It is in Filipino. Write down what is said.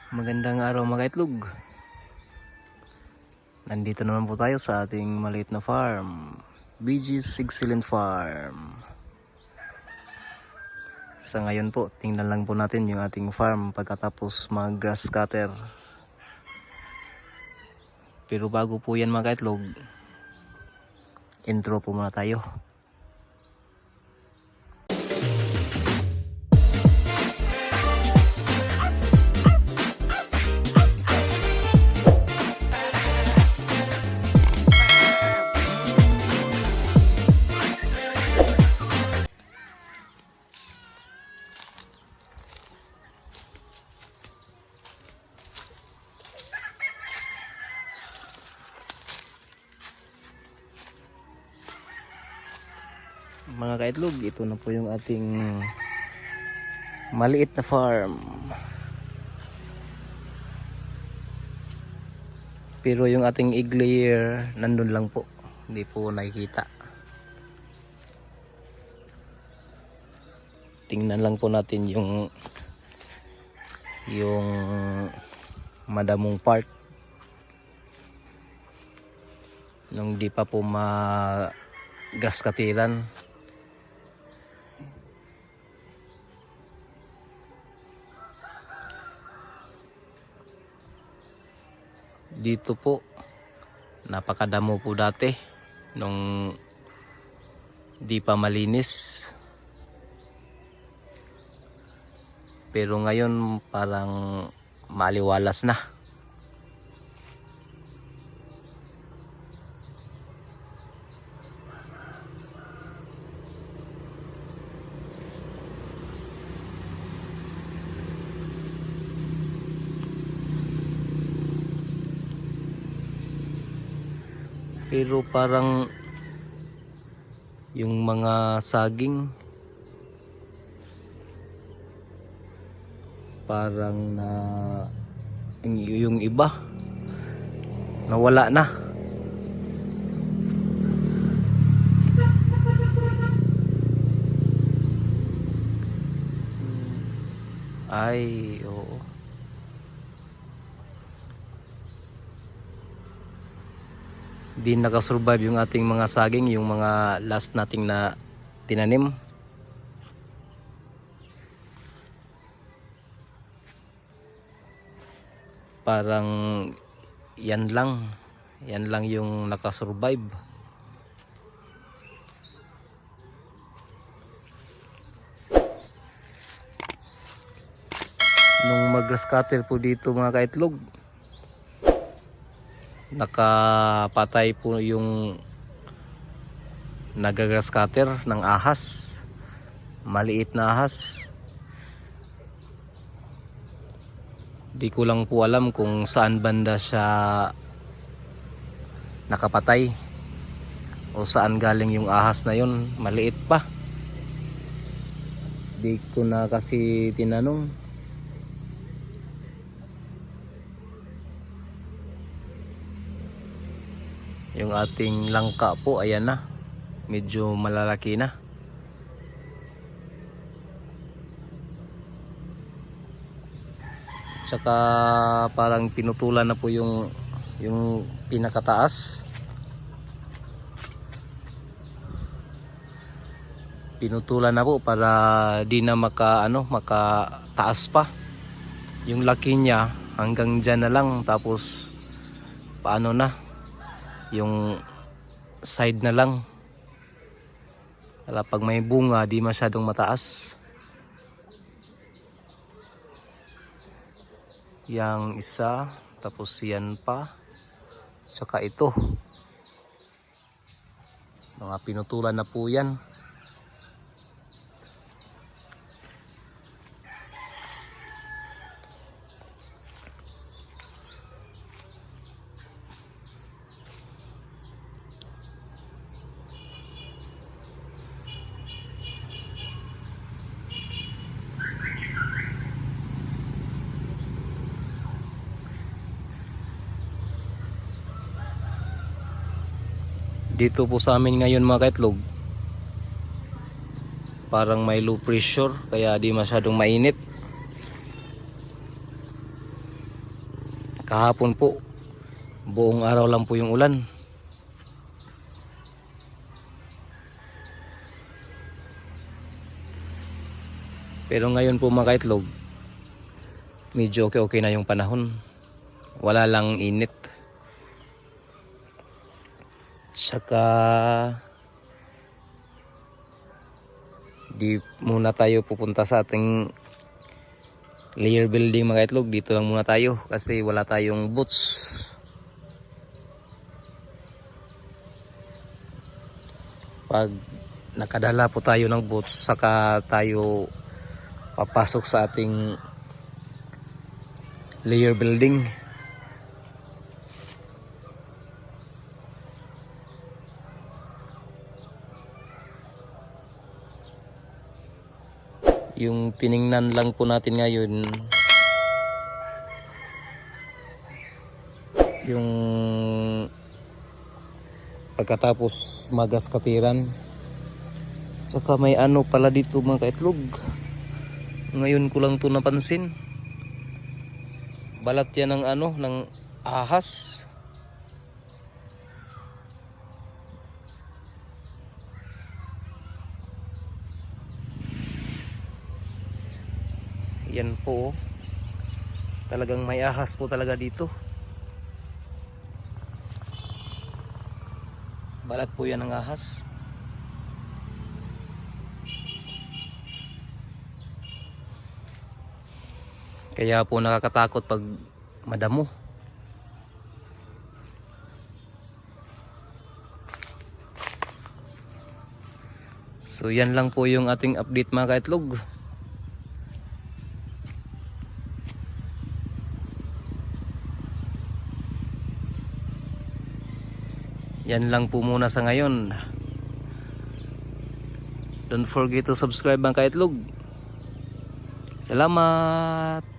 Magandang araw mga itlog. Nandito naman po tayo sa ating maliit na farm, BG's Excellent Farm. Sa ngayon po, tingnan lang po natin yung ating farm pagkatapos mag grass cutter. Pero bago po yan mga itlog, intro po muna tayo. Mga kaitlog, ito na po yung ating maliit na farm. Pero yung ating egg layer nandun lang po, hindi po nakikita. Tingnan lang po natin yung madamong part nung di pa po gas katiran. Dito po napakadamo po dati nung di pa malinis, pero ngayon parang maliwalas na. Pero parang yung mga saging parang yung iba nawala na. Ay, oo. Di nakasurvive yung ating mga saging, yung mga last nating na tinanim. Parang yan lang yung nakasurvive. Nung mag-grass cutter po dito mga kaitlog, nakapatay po yung nag-grass cutter ng ahas, maliit na ahas. Di ko lang po alam kung saan banda siya nakapatay o saan galing yung ahas na yun, maliit pa. Di ko na kasi tinanong. Yung ating langka po, ayan na, medyo malalaki na. Tsaka parang pinutulan na po yung pinakataas. Pinutulan na po para di na makataas pa. Yung laki niya hanggang dyan na lang, tapos paano na yung side na lang para pag may bunga di masyadong mataas. Yang isa, tapos yan pa, tsaka ito, mga pinutulan na po yan. Dito po sa amin ngayon mga kaitlog, parang may low pressure kaya di masyadong mainit. kahapon po buong araw lang po yung ulan. Pero ngayon po mga kaitlog, medyo okay na yung panahon. Wala lang init. Saka di muna tayo pupunta sa ating layer building mga kaitlog. Dito lang muna tayo kasi wala tayong boots. Pag nakadala po tayo ng boots, saka tayo papasok sa ating layer building. Yung tiningnan lang po natin ngayon, yung pagkatapos magas katiran. Saka may ano pala dito mga kaitlog. Ngayon ko lang to napansin. Balat yan ng ano, ng ahas. Yan po. Talagang may ahas po talaga dito. Balat po yan ng ahas. Kaya po nakakatakot pag madamo. So yan lang po yung ating update mga kaitlog. Yan lang po muna sa ngayon. Don't forget to subscribe mga kaitlog. Salamat!